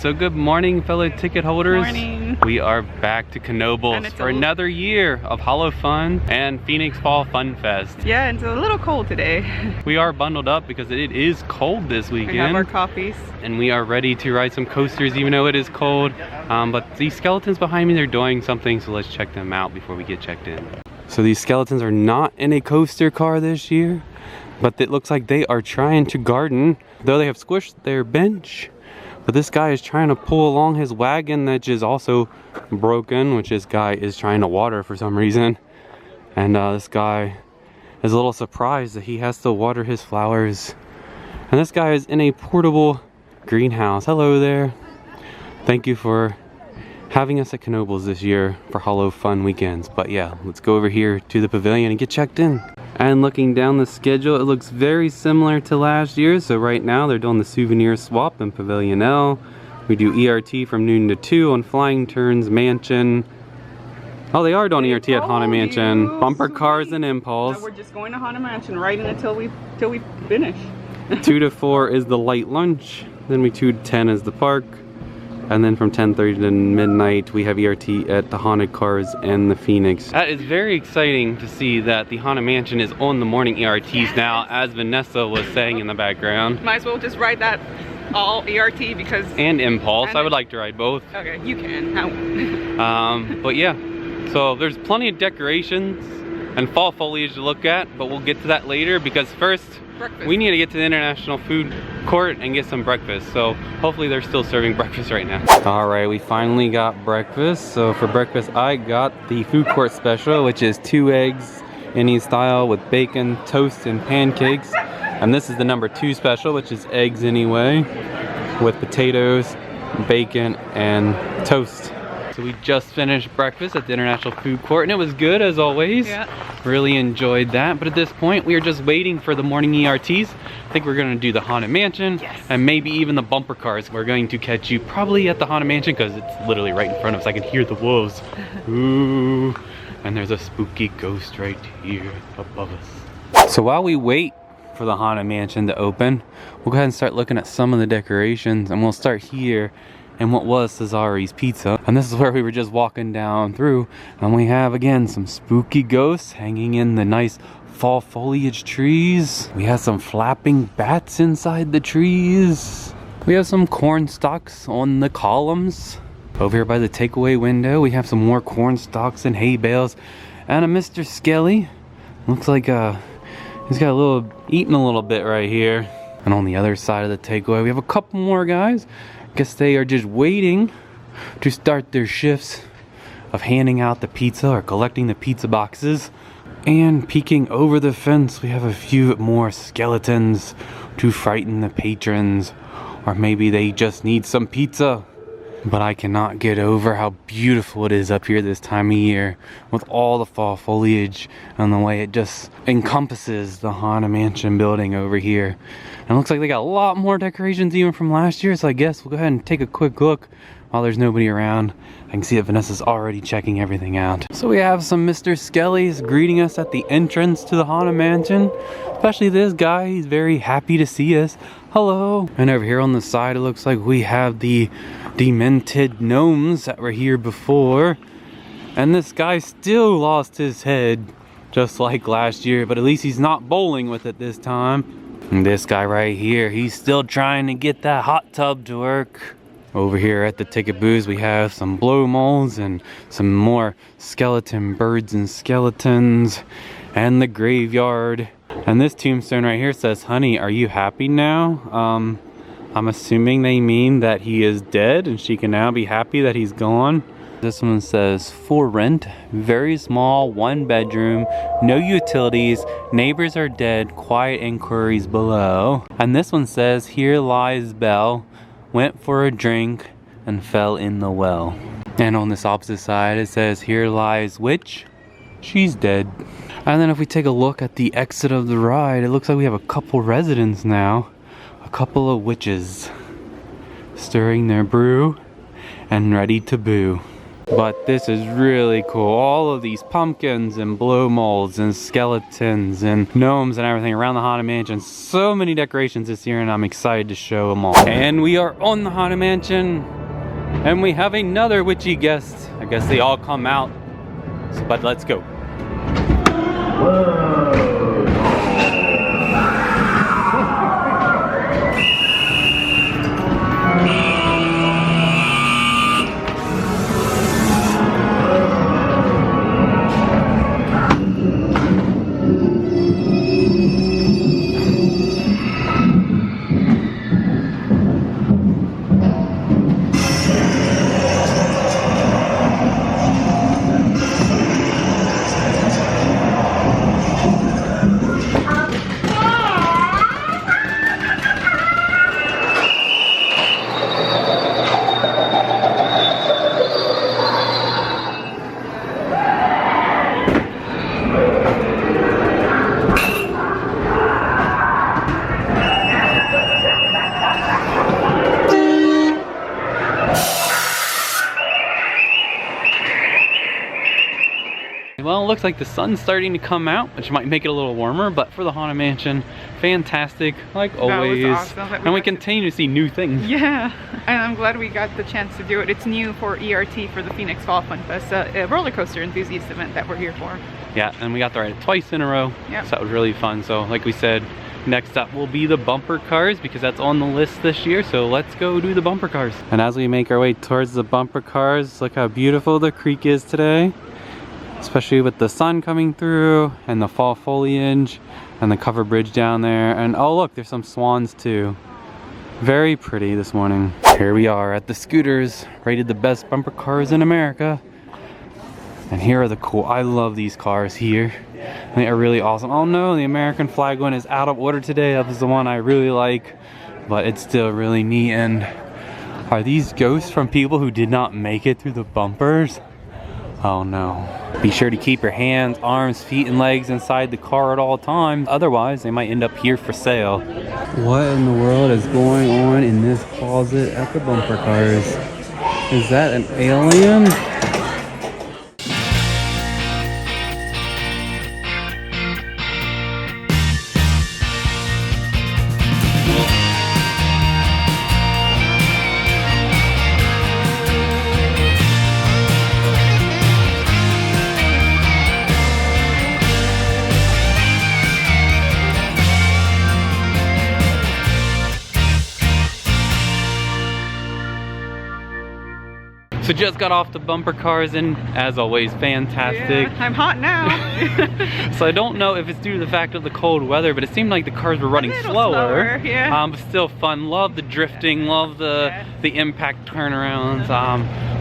So good morning, fellow ticket holders. Morning. We are back to Knoebels for another year of Hallo-Fun and Phoenix Phall Phunfest. Yeah, it's a little cold today. We are bundled up because it is cold this weekend. We have our coffees. And we are ready to ride some coasters even though it is cold. But these skeletons behind me, they're doing something, so let's check them out before we get checked in. So these skeletons are not in a coaster car this year, but it looks like they are trying to garden, though they have squished their bench. But this guy is trying to pull along his wagon that is also broken, which this guy is trying to water for some reason. And this guy is a little surprised that he has to water his flowers. And this guy is in a portable greenhouse. Hello there. Thank you for having us at Knoebels this year for Hallo-Fun weekends. But yeah, let's go over here to the pavilion and get checked in. And looking down the schedule, it looks very similar to last year. So right now they're doing the souvenir swap in Pavilion L. We do ERT from noon to 2 on Flying Turns, Mansion. Oh, they are doing ERT at Haunted Mansion. Bumper Cars and Impulse. No, we're just going to Haunted Mansion right until we finish. 2 to 4 is the light lunch. Then 2 to 10 is the park. And then from 10:30 to midnight, we have ERT at the Haunted Cars and the Phoenix. That is very exciting to see that the Haunted Mansion is on the morning ERTs now, as Vanessa was saying in the background. Might as well just ride that all ERT because... And Impulse. I would like to ride both. Okay, you can. But yeah, so there's plenty of decorations and fall foliage to look at, but we'll get to that later because first, breakfast. We need to get to the International Food Court and get some breakfast. So hopefully they're still serving breakfast right now. All right, we finally got breakfast. So for breakfast, I got the food court special, which is 2 eggs, Indian style with bacon, toast, and pancakes. And this is the number 2 special, which is eggs anyway, with potatoes, bacon, and toast. So we just finished breakfast at the International Food Court and it was good as always. Yeah. Really enjoyed that. But at this point, we are just waiting for the morning ERTs. I think we're gonna do the Haunted Mansion, yes, and maybe even the bumper cars. We're going to catch you probably at the Haunted Mansion because it's literally right in front of us. I can hear the wolves. Ooh, and there's a spooky ghost right here above us. So while we wait for the Haunted Mansion to open, we'll go ahead and start looking at some of the decorations, and we'll start here and what was Cesari's Pizza. And this is where we were just walking down through, and we have again some spooky ghosts hanging in the nice fall foliage trees. We have some flapping bats inside the trees. We have some corn stalks on the columns. Over here by the takeaway window, we have some more corn stalks and hay bales and a Mr. Skelly. Looks like he's got eating a little bit right here. And on the other side of the takeaway, we have a couple more guys. Guess they are just waiting to start their shifts of handing out the pizza or collecting the pizza boxes. And peeking over the fence, we have a few more skeletons to frighten the patrons, or maybe they just need some pizza. But I cannot get over how beautiful it is up here this time of year with all the fall foliage and the way it just encompasses the Haunted Mansion building over here. And it looks like they got a lot more decorations even from last year, so I guess we'll go ahead and take a quick look while there's nobody around. I can see that Vanessa's already checking everything out. So we have some Mr. Skellys greeting us at the entrance to the Haunted Mansion. Especially this guy, he's very happy to see us. Hello. And over here on the side, it looks like we have the demented gnomes that were here before. And this guy still lost his head, just like last year, but at least he's not bowling with it this time. And this guy right here, he's still trying to get that hot tub to work. Over here at the ticket booths, we have some blow molds and some more skeleton birds and skeletons and the graveyard. And this tombstone right here says, "Honey, are you happy now?" I'm assuming they mean that he is dead and she can now be happy that he's gone. This one says, "For rent, very small, 1 bedroom, no utilities, neighbors are dead, quiet inquiries below." And this one says, "Here lies Belle, went for a drink and fell in the well." And on this opposite side, it says, "Here lies witch, she's dead." And then if we take a look at the exit of the ride, it looks like we have a couple residents now. A couple of witches stirring their brew and ready to boo. But this is really cool. All of these pumpkins and blow molds and skeletons and gnomes and everything around the Haunted Mansion. So many decorations this year, and I'm excited to show them all. And we are on the Haunted Mansion, and we have another witchy guest. I guess they all come out, but let's go. Well, it looks like the sun's starting to come out, which might make it a little warmer, but for the Haunted Mansion, fantastic, like always. That was awesome. And we continue to see new things. Yeah, and I'm glad we got the chance to do it. It's new for ERT, for the Phoenix Phall Phunfest, a roller coaster enthusiast event that we're here for. Yeah, and we got to ride it twice in a row, yep. So that was really fun. So like we said, next up will be the bumper cars, because that's on the list this year, so let's go do the bumper cars. And as we make our way towards the bumper cars, look how beautiful the creek is today. Especially with the sun coming through and the fall foliage and the covered bridge down there. And oh look, there's some swans too. Very pretty this morning. Here we are at the scooters, rated the best bumper cars in America. And here are the cool, I love these cars here. They are really awesome. Oh no, the American flag one is out of order today. That was the one I really like, but it's still really neat. And are these ghosts from people who did not make it through the bumpers? Oh no. Be sure to keep your hands, arms, feet, and legs inside the car at all times. Otherwise, they might end up here for sale. What in the world is going on in this closet at the bumper cars? Is that an alien? So just got off the bumper cars, and as always, fantastic. Yeah, I'm hot now. So I don't know if it's due to the fact of the cold weather, but it seemed like the cars were running slower. Yeah. But still fun. Love the drifting, love the impact turnarounds.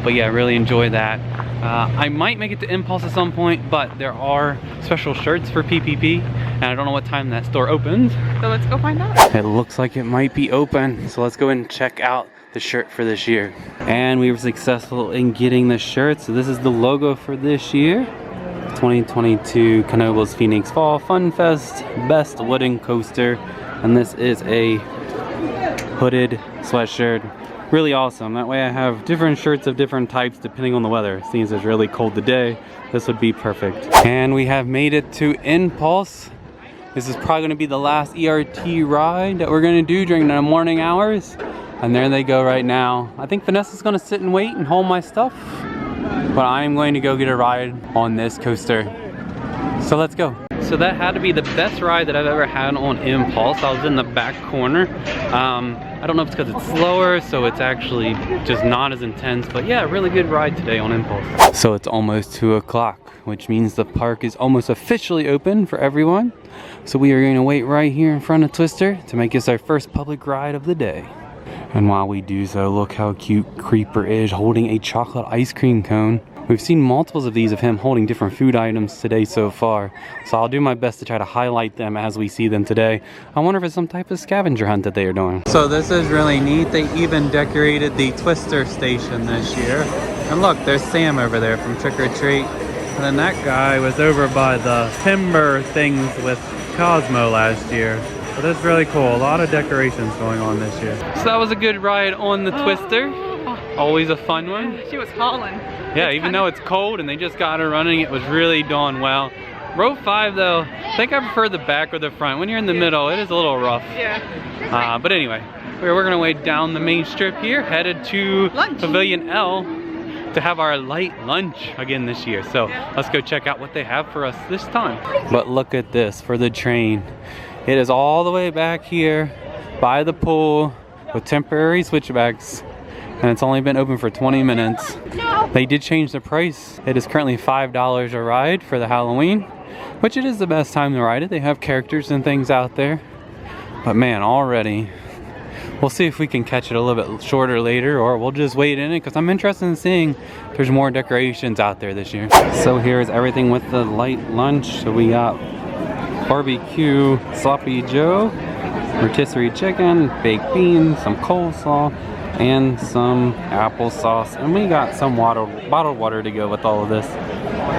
But yeah, really enjoy that. I might make it to Impulse at some point, but there are special shirts for PPP, and I don't know what time that store opens. So let's go find out. It looks like it might be open, so let's go and check out the shirt for this year. And we were successful in getting the shirt, so this is the logo for this year. 2022 Knoebels Phoenix Phall Phunfest Best Wooden Coaster, and this is a hooded sweatshirt. Really awesome. That way I have different shirts of different types depending on the weather. Seems it's really cold today, this would be perfect. And we have made it to Impulse. This is probably going to be the last ERT ride that we're going to do during the morning hours. And there they go right now. I think Vanessa's gonna sit and wait and hold my stuff, but I'm going to go get a ride on this coaster. So let's go. So that had to be the best ride that I've ever had on Impulse. I was in the back corner. I don't know if it's because it's slower, so it's actually just not as intense, but yeah, really good ride today on Impulse. So it's almost 2 o'clock, which means the park is almost officially open for everyone. So we are going to wait right here in front of Twister to make this our first public ride of the day. And while we do so, look how cute Creeper is holding a chocolate ice cream cone. We've seen multiples of these of him holding different food items today so far. So I'll do my best to try to highlight them as we see them today. I wonder if it's some type of scavenger hunt that they are doing. So this is really neat. They even decorated the Twister station this year. And look, there's Sam over there from Trick or Treat. And then that guy was over by the timber things with Cosmo last year. But that's really cool. A lot of decorations going on this year. So that was a good ride on the Twister. always a fun one. She was hauling. Yeah, even though it's cold and they just got her running, it was really doing well. Row 5 though, I think I prefer the back or the front. When you're in the middle, it is a little rough. Yeah. But anyway, we're gonna wait down the main strip here, headed to Pavilion L to have our light lunch again this year. So let's go check out what they have for us this time. But look at this for the train. It is all the way back here by the pool with temporary switchbacks, and it's only been open for 20 minutes. They did change the price. It is currently $5 a ride for the Halloween, which it is the best time to ride it. They have characters and things out there. But man, already, we'll see if we can catch it a little bit shorter later, or we'll just wait in it because I'm interested in seeing if there's more decorations out there this year. So here's everything with the light lunch. So we got barbecue sloppy joe, rotisserie chicken, baked beans, some coleslaw, and some applesauce, and we got some bottled water to go with all of this.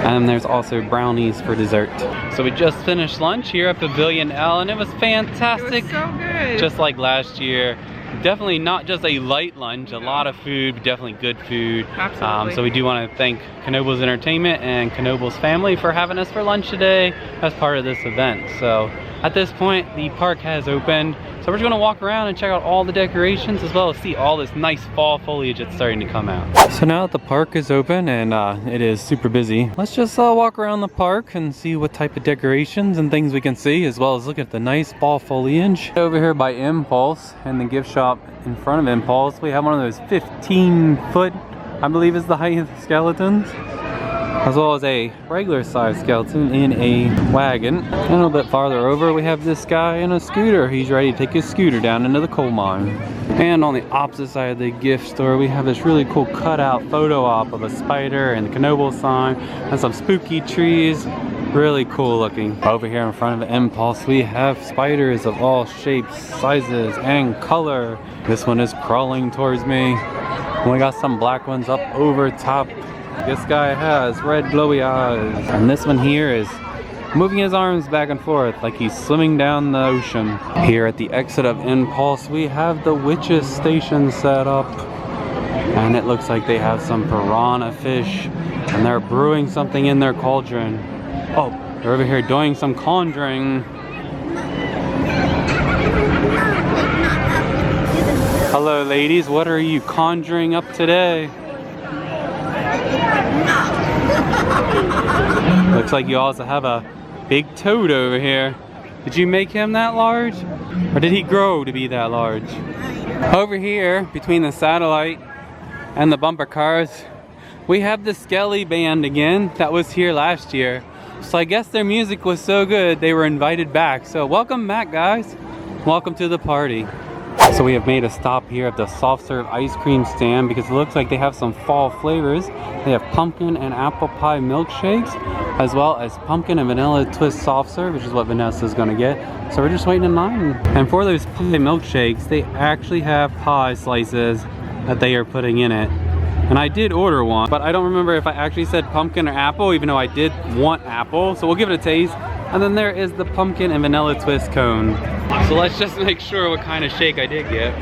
And there's also brownies for dessert. So we just finished lunch here at Pavilion L, and it was fantastic. It was so good. Just like last year. Definitely not just a light lunch, a lot of food, but definitely good food. Absolutely. So we do want to thank Knoebels Entertainment and Knoebels family for having us for lunch today as part of this event. So at this point, the park has opened. So we're just gonna walk around and check out all the decorations as well as see all this nice fall foliage that's starting to come out. So now that the park is open and it is super busy, let's just walk around the park and see what type of decorations and things we can see, as well as look at the nice fall foliage. Over here by Impulse and the gift shop in front of Impulse, we have one of those 15-foot, I believe is the height of the skeletons, as well as a regular size skeleton in a wagon. And a little bit farther over, we have this guy in a scooter. He's ready to take his scooter down into the coal mine. And on the opposite side of the gift store, we have this really cool cutout photo op of a spider and the Knoebels sign and some spooky trees. Really cool looking. Over here in front of Impulse, we have spiders of all shapes, sizes, and color. This one is crawling towards me. And we got some black ones up over top. This guy has red glowy eyes. And this one here is moving his arms back and forth like he's swimming down the ocean. Here at the exit of Impulse, we have the witches station set up. And it looks like they have some piranha fish and they're brewing something in their cauldron. Oh, they're over here doing some conjuring. Hello ladies, what are you conjuring up today? Looks like you also have a big toad over here. Did you make him that large? Or did he grow to be that large? Over here, between the satellite and the bumper cars, we have the Skelly Band again that was here last year. So I guess their music was so good, they were invited back. So welcome back, guys. Welcome to the party. So we have made a stop here at the soft serve ice cream stand because it looks like they have some fall flavors. They have pumpkin and apple pie milkshakes, as well as pumpkin and vanilla twist soft serve, which is what Vanessa's gonna get. So we're just waiting in line. And for those pie milkshakes, they actually have pie slices that they are putting in it. And I did order one, but I don't remember if I actually said pumpkin or apple, even though I did want apple. So we'll give it a taste. And then there is the pumpkin and vanilla twist cone. So let's just make sure what kind of shake I did get.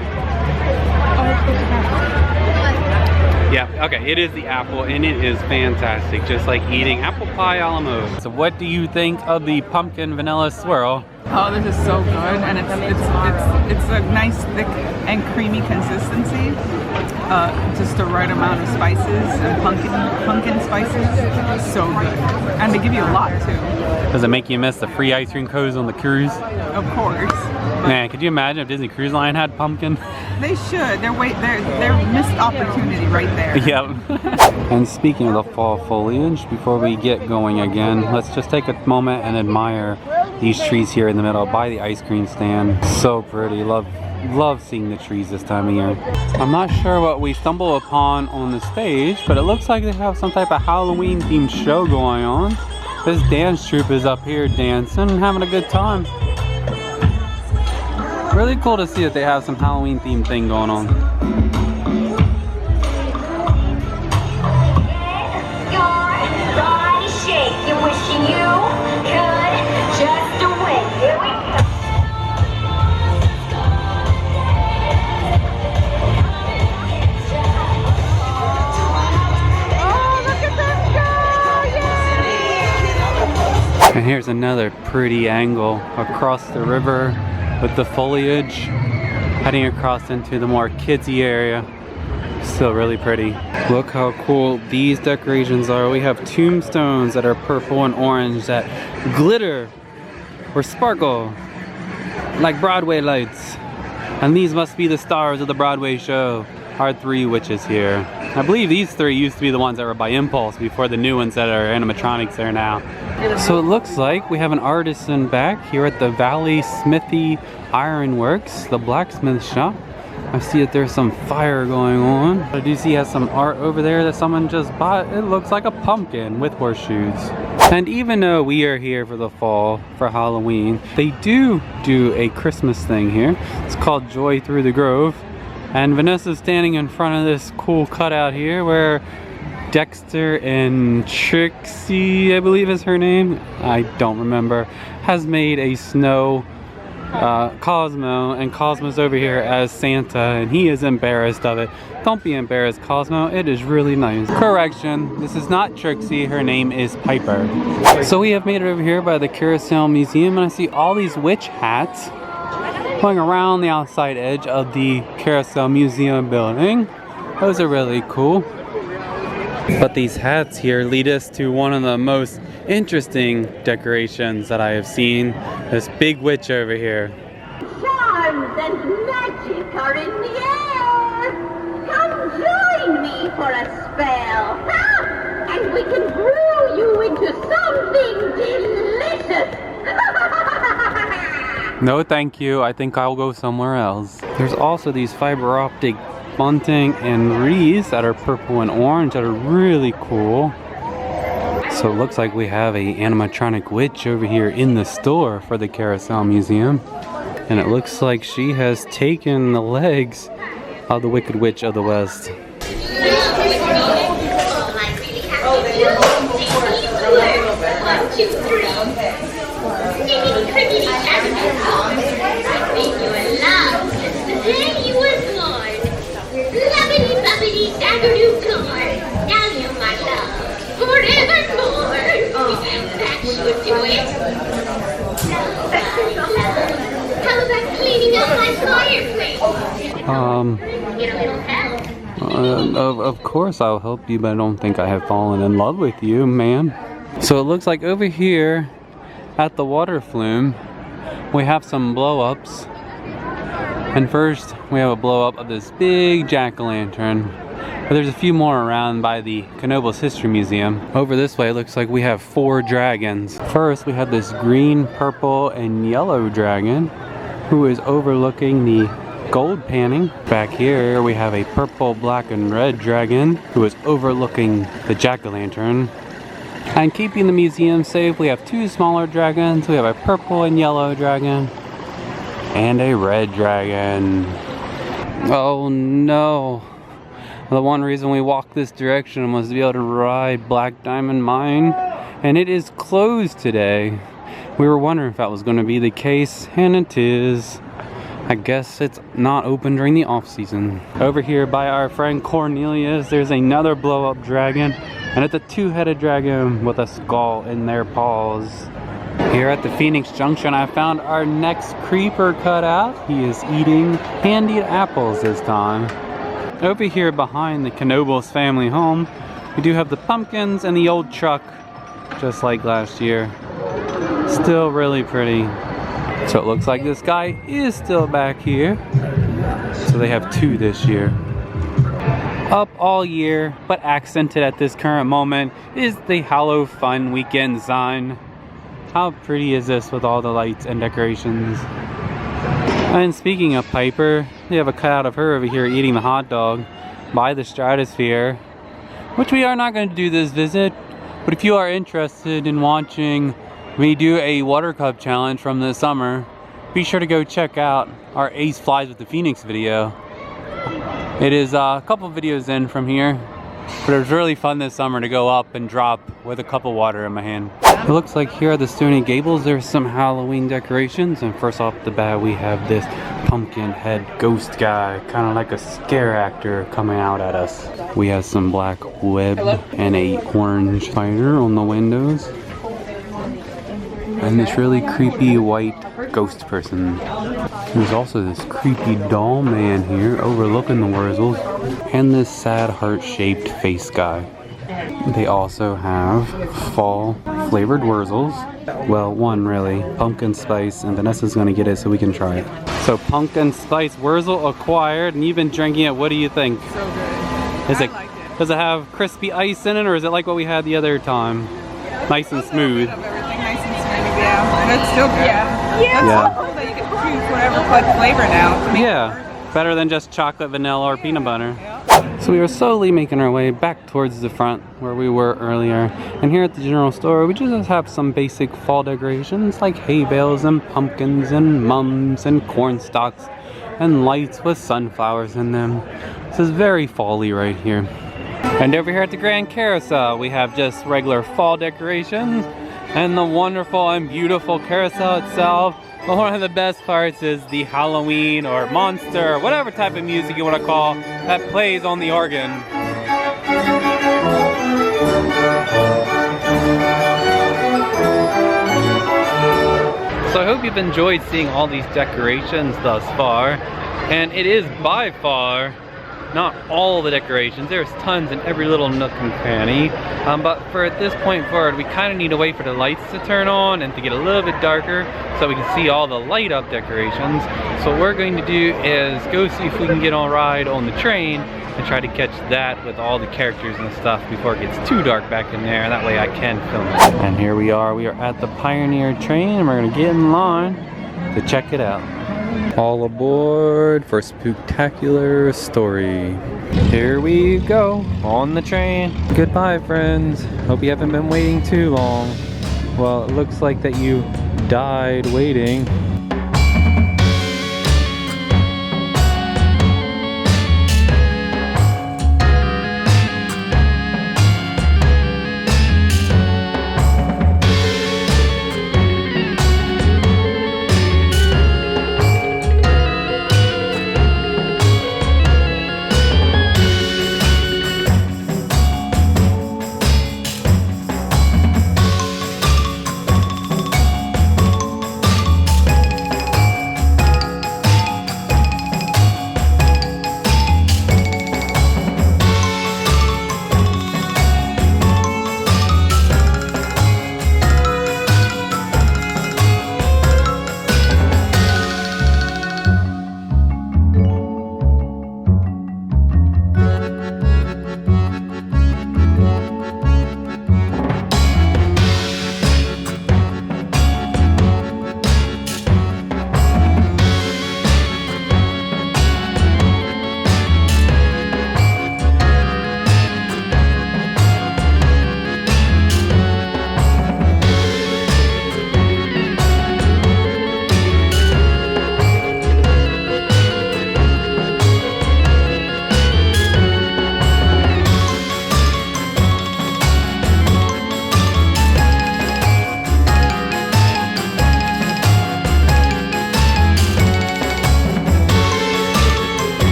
Yeah, okay, it is the apple and it is fantastic. Just like eating apple pie a la mode. So what do you think of the pumpkin vanilla swirl? Oh, this is so good, and it's a nice thick and creamy consistency. Just the right amount of spices and pumpkin spices. So good, and they give you a lot too. Does it make you miss the free ice cream cones on the cruise? Of course. Man, could you imagine if Disney Cruise Line had pumpkin? They should. They're missed opportunity right there. Yep. And speaking of the fall foliage, before we get going again, let's just take a moment and admire these trees here in the middle by the ice cream stand. So pretty. Love seeing the trees this time of year. I'm not sure what we stumble upon on the stage, but it looks like they have some type of Halloween themed show going on. This dance troupe is up here dancing and having a good time. Really cool to see that they have some Halloween themed thing going on. You're wishing you could just win. Here we go. And here's another pretty angle across the river with the foliage heading across into the more kidsy area. Still really pretty. Look how cool these decorations are. We have tombstones that are purple and orange that glitter or sparkle like Broadway lights. And these must be the stars of the Broadway show. Our three witches here. I believe these three used to be the ones that were by impulse before the new ones that are animatronics there now. So it looks like we have an artisan back here at the Valley Smithy Iron Works, the blacksmith shop. I see that there's some fire going on. I do see he has some art over there that someone just bought. It looks like a pumpkin with horseshoes. And even though we are here for the fall, for Halloween, they do a Christmas thing here. It's called Joy Through the Grove. And Vanessa's standing in front of this cool cutout here where Dexter and Trixie, I believe is her name, I don't remember, has made a snow Cosmo, and Cosmo's over here as Santa, and he is embarrassed of it. Don't be embarrassed, Cosmo. It is really nice. Correction, this is not Trixie. Her name is Piper. So we have made it over here by the Carousel Museum, and I see all these witch hats going around the outside edge of the Carousel Museum building. Those are really cool. But these hats here lead us to one of the most interesting decorations that I have seen. This big witch over here. Charms and magic are in the air. Come join me for a spell. Ha! And we can brew you into something delicious. No thank you, I think I'll go somewhere else. There's also these fiber optic bunting and wreaths that are purple and orange that are really cool. So it looks like we have a animatronic witch over here in the store for the Carousel Museum. And it looks like she has taken the legs of the Wicked Witch of the West. Of course I'll help you, but I don't think I have fallen in love with you, ma'am. So it looks like over here at the water flume, we have some blow-ups. And first, we have a blow-up of this big jack-o'-lantern. But there's a few more around by the Knoebels History Museum. Over this way, it looks like we have 4 dragons. First, we have this green, purple, and yellow dragon who is overlooking the gold panning. Back here, we have a purple, black, and red dragon who is overlooking the jack-o'-lantern. And keeping the museum safe, we have 2 smaller dragons. We have a purple and yellow dragon and a red dragon. Oh no. The one reason we walked this direction was to be able to ride Black Diamond Mine, and it is closed today. We were wondering if that was going to be the case, and it is. I guess it's not open during the off-season. Over here by our friend Cornelius, there's another blow-up dragon, and it's a 2-headed dragon with a skull in their paws. Here at the Phoenix Junction, I found our next creeper cutout. He is eating candied apples this time. Over here behind the Knoebels family home, we do have the pumpkins and the old truck, just like last year. Still really pretty. So it looks like this guy is still back here. So they have 2 this year. Up all year, but accented at this current moment, is the Hallo-Fun weekend sign. How pretty is this with all the lights and decorations? And speaking of Piper, we have a cutout of her over here eating the hot dog by the Stratosphere, which we are not going to do this visit, but if you are interested in watching me do a water cup challenge from this summer, be sure to go check out our Ace Flies with the Phoenix video. It is a couple videos in from here, but it was really fun this summer to go up and drop with a cup of water in my hand. It looks like here at the Stony Gables there's some Halloween decorations, and first off the bat we have this pumpkin head ghost guy, kind of like a scare actor coming out at us. We have some black web and a orange spider on the windows. and this really creepy white ghost person. There's also this creepy doll man here overlooking the Wurzels, and this sad heart-shaped face guy. They also have fall flavored Wurzels. Well, one really, pumpkin spice, and Vanessa's gonna get it so we can try it. So pumpkin spice Wurzel acquired, and you've been drinking it. What do you think? So good. Is I it, like it. does it have crispy ice in it, or is it like what we had the other time? Nice and smooth. A little bit of everything, nice and smooth, yeah. And it's still good. Yeah. Yeah. So cool that you can choose whatever flavor now. To make Yeah, better than just chocolate, vanilla, or peanut butter. So we are slowly making our way back towards the front where we were earlier. And here at the general store, we just have some basic fall decorations like hay bales and pumpkins and mums and corn stalks and lights with sunflowers in them. This is very fall-y right here. And over here at the Grand Carousel, we have just regular fall decorations and the wonderful and beautiful carousel itself. But one of the best parts is the Halloween or monster, or whatever type of music you want to call, that plays on the organ. So I hope you've enjoyed seeing all these decorations thus far. And it is by far not all the decorations. There's tons in every little nook and cranny. But for at this point forward, we kind of need to wait for the lights to turn on and to get a little bit darker so we can see all the light up decorations. So what we're going to do is go see if we can get on a ride on the train and try to catch that with all the characters and stuff before it gets too dark back in there. That way I can film it. And here we are at the Pioneer train, and we're gonna get in line to check it out. All aboard for Spooktacular Story. Here we go on the train. Goodbye, friends. Hope you haven't been waiting too long. Well, it looks like that you died waiting.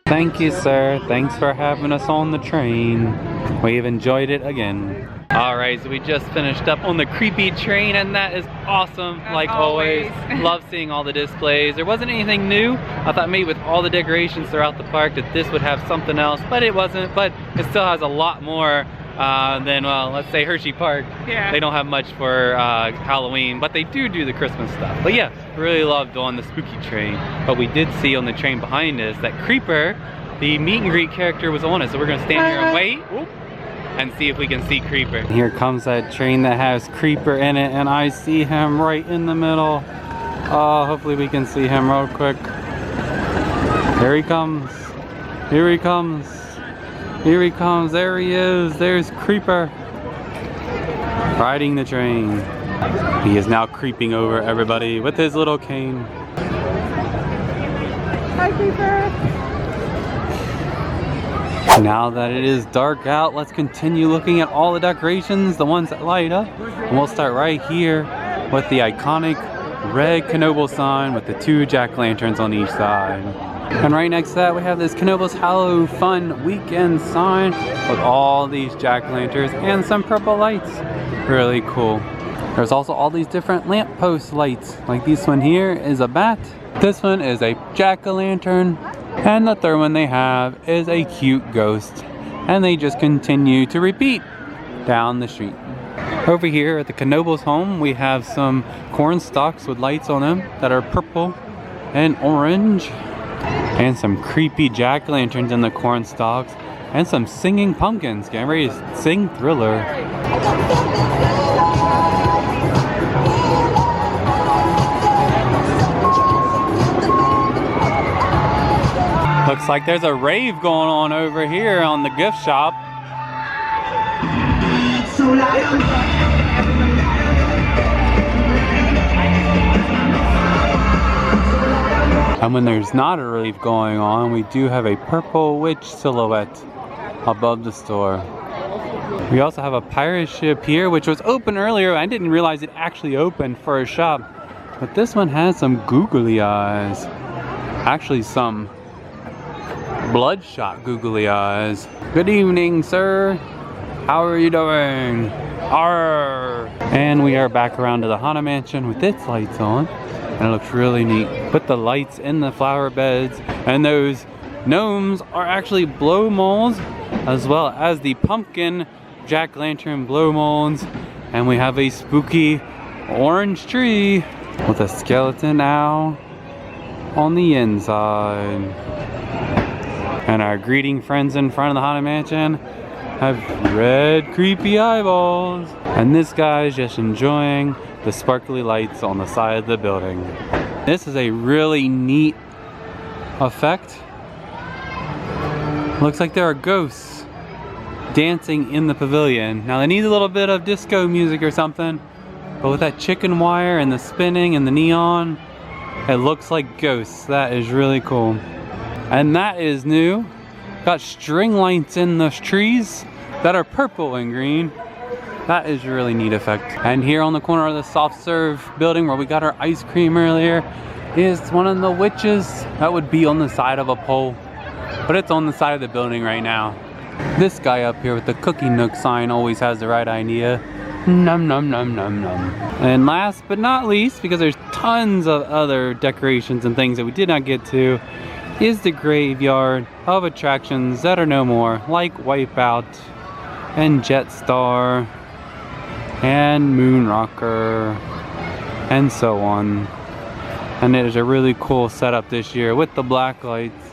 Thank you, sir. Thanks for having us on the train. We've enjoyed it again. Alright, so we just finished up on the creepy train, and that is awesome, like always. Love seeing all the displays. There wasn't anything new. I thought maybe with all the decorations throughout the park that this would have something else, but it wasn't. But it still has a lot more than, well, let's say Hershey Park. Yeah. They don't have much for Halloween, but they do the Christmas stuff. But yeah, really loved on the spooky train. But we did see on the train behind us that Creeper, the meet and greet character, was on it. So we're gonna stand here and wait and see if we can see Creeper. Here comes that train that has Creeper in it, and I see him right in the middle. Oh, hopefully we can see him real quick. Here he comes. Here he comes. Here he comes. There he is. There's Creeper riding the train. He is now creeping over everybody with his little cane. Hi, Creeper. Now that it is dark out, let's continue looking at all the decorations, the ones that light up. And we'll start right here with the iconic red Knoebels sign with the 2 jack-o'-lanterns on each side. And right next to that, we have this Knoebels Hallo-Fun weekend sign with all these jack-o'-lanterns and some purple lights. Really cool. There's also all these different lamppost lights. Like this one here is a bat. This one is a jack-o'-lantern. And the third one they have is a cute ghost. And they just continue to repeat down the street. Over here at the Knoebels home, we have some corn stalks with lights on them that are purple and orange. And some creepy jack-o'-lanterns in the corn stalks. And some singing pumpkins. Getting ready to sing Thriller. Looks like there's a rave going on over here on the gift shop. And when there's not a rave going on, we do have a purple witch silhouette above the store. We also have a pirate ship here, which was open earlier. I didn't realize it actually opened for a shop. But this one has some googly eyes. Actually, some bloodshot googly eyes. Good evening, sir. How are you doing? Arr! And we are back around to the Haunted Mansion with its lights on. And it looks really neat. Put the lights in the flower beds. And those gnomes are actually blow molds, as well as the pumpkin jack-o'-lantern blow molds. And we have a spooky orange tree with a skeleton owl on the inside. And our greeting friends in front of the Haunted Mansion have red creepy eyeballs. And this guy is just enjoying the sparkly lights on the side of the building. This is a really neat effect. Looks like there are ghosts dancing in the pavilion. Now they need a little bit of disco music or something, but with that chicken wire and the spinning and the neon, it looks like ghosts. That is really cool. And that is new. Got string lights in the trees that are purple and green. That is a really neat effect. And here on the corner of the soft serve building where we got our ice cream earlier is one of the witches that would be on the side of a pole. But it's on the side of the building right now. This guy up here with the Cookie Nook sign always has the right idea. Num num num num num. And last but not least, because there's tons of other decorations and things that we did not get to, is the graveyard of attractions that are no more, like Wipeout and Jetstar and Moon Rocker and so on. And it is a really cool setup this year with the black lights.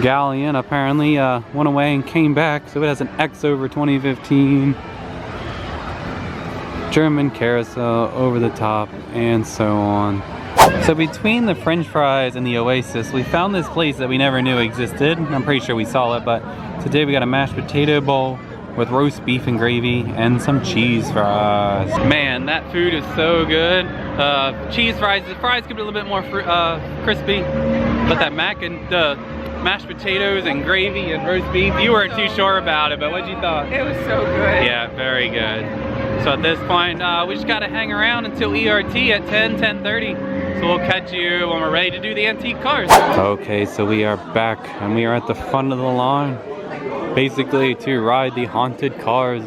Galleon apparently went away and came back, so it has an X over 2015. German carousel over the top and so on. So between the French fries and the Oasis, we found this place that we never knew existed. I'm pretty sure we saw it, but today we got a mashed potato bowl with roast beef and gravy and some cheese fries. Man, that food is so good. Cheese fries, the fries could be a little bit more crispy, but that the mashed potatoes and gravy and roast beef, you weren't too sure about it, but what'd you thought? It was so good. Yeah, very good. So at this point, we just gotta hang around until ERT at 10:30. So we'll catch you when we're ready to do the antique cars. Okay, so we are back and we are at the front of the line, basically to ride the haunted cars.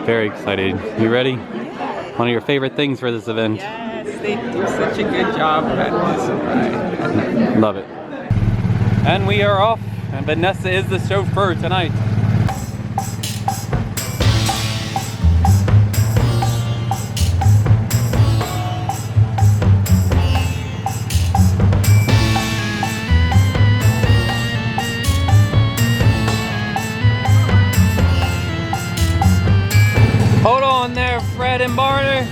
Very excited. You ready? One of your favorite things for this event. Yes, they do such a good job at this ride. Love it. And we are off, and Vanessa is the chauffeur tonight. Hold on there, Fred and Barter.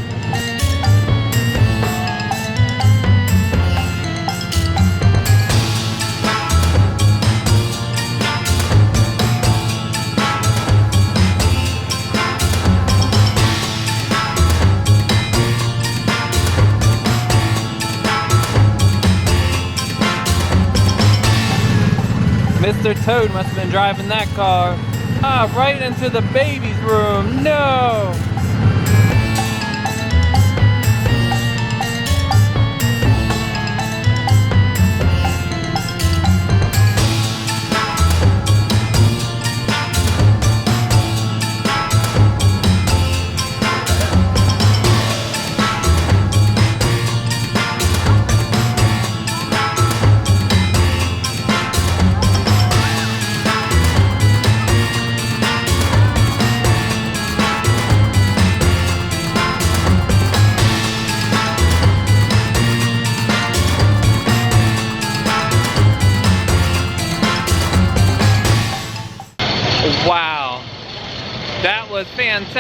Mr. Toad must have been driving that car. Ah, right into the baby's room. No!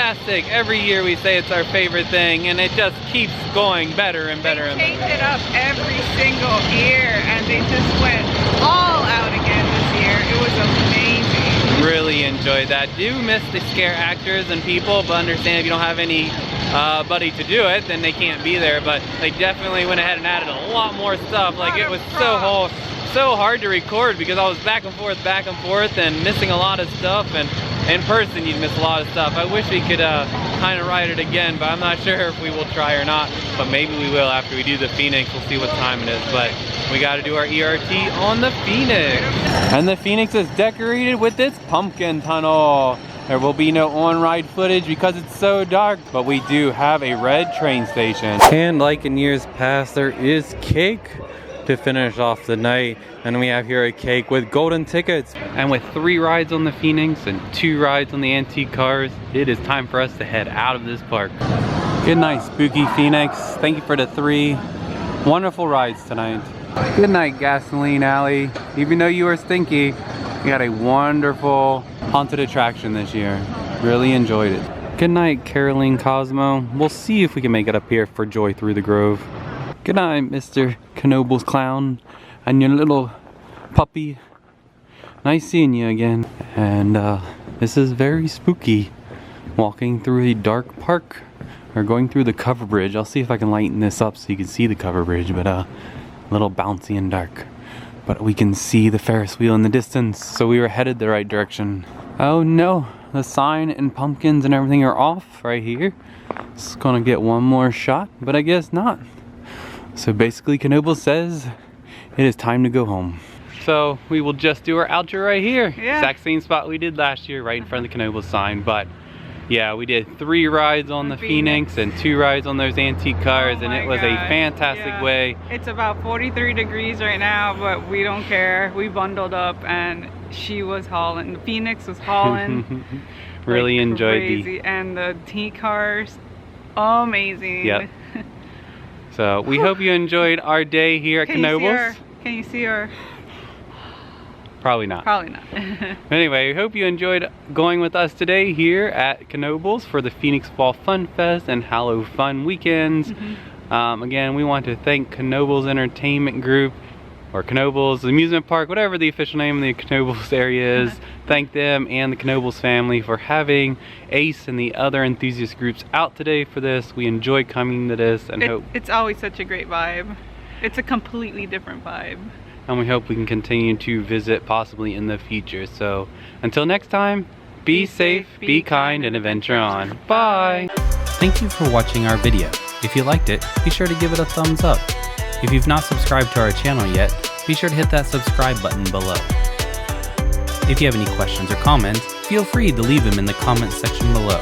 fantastic. Every year we say it's our favorite thing, and it just keeps going better and better and better. They change it up every single year, and they just went all out again this year. It was amazing. Really enjoyed that. Do miss the scare actors and people, but understand if you don't have any buddy to do it, then they can't be there. But they definitely went ahead and added a lot more stuff. Like, it was so hard to record because I was back and forth and missing a lot of stuff, and in person you'd miss a lot of stuff. I wish we could kind of ride it again, but I'm not sure if we will try or not. But maybe we will after we do the Phoenix. We'll see what time it is, but we got to do our ERT on the Phoenix. And the Phoenix is decorated with its pumpkin tunnel. There will be no on-ride footage because it's so dark, but we do have a red train station. And like in years past, there is cake to finish off the night. And we have here a cake with golden tickets. And with 3 rides on the Phoenix and 2 rides on the antique cars, it is time for us to head out of this park. Good night, spooky Phoenix. Thank you for the 3 wonderful rides tonight. Good night, Gasoline Alley. Even though you were stinky, you had a wonderful haunted attraction this year. Really enjoyed it. Good night, Caroline Cosmo. We'll see if we can make it up here for Joy Through the Grove. Good night, Mr. Knoebels Clown and your little puppy. Nice seeing you again. And this is very spooky. Walking through a dark park, or going through the cover bridge. I'll see if I can lighten this up so you can see the cover bridge, but a little bouncy and dark. But we can see the Ferris wheel in the distance, so we were headed the right direction. Oh no, the sign and pumpkins and everything are off right here. It's gonna get one more shot, but I guess not. So basically Knoebels says it is time to go home. So we will just do our outro right here. Yeah. Exact same spot we did last year, right in front of the Knoebels sign. But yeah, we did 3 rides on the Phoenix and 2 rides on those antique cars, and it was a fantastic way. It's about 43 degrees right now, but we don't care. We bundled up and she was hauling. The Phoenix was hauling. Really like enjoyed crazy. And the antique cars, amazing. Yep. So we hope you enjoyed our day here at Knoebels. Can you see her? Probably not. Probably not. Anyway, we hope you enjoyed going with us today here at Knoebels for the Phoenix Phall Phunfest and Hallo-Fun weekends. Again, we want to thank Knoebels Entertainment Group, or Knoebels Amusement Park, whatever the official name of the Knoebels area is. Thank them and the Knoebels family for having Ace and the other enthusiast groups out today for this. We enjoy coming to this and hope it's always such a great vibe. It's a completely different vibe. And we hope we can continue to visit possibly in the future. So until next time, be safe, be kind, and adventure on. Bye! Thank you for watching our video. If you liked it, be sure to give it a thumbs up. If you've not subscribed to our channel yet, be sure to hit that subscribe button below. If you have any questions or comments, feel free to leave them in the comments section below.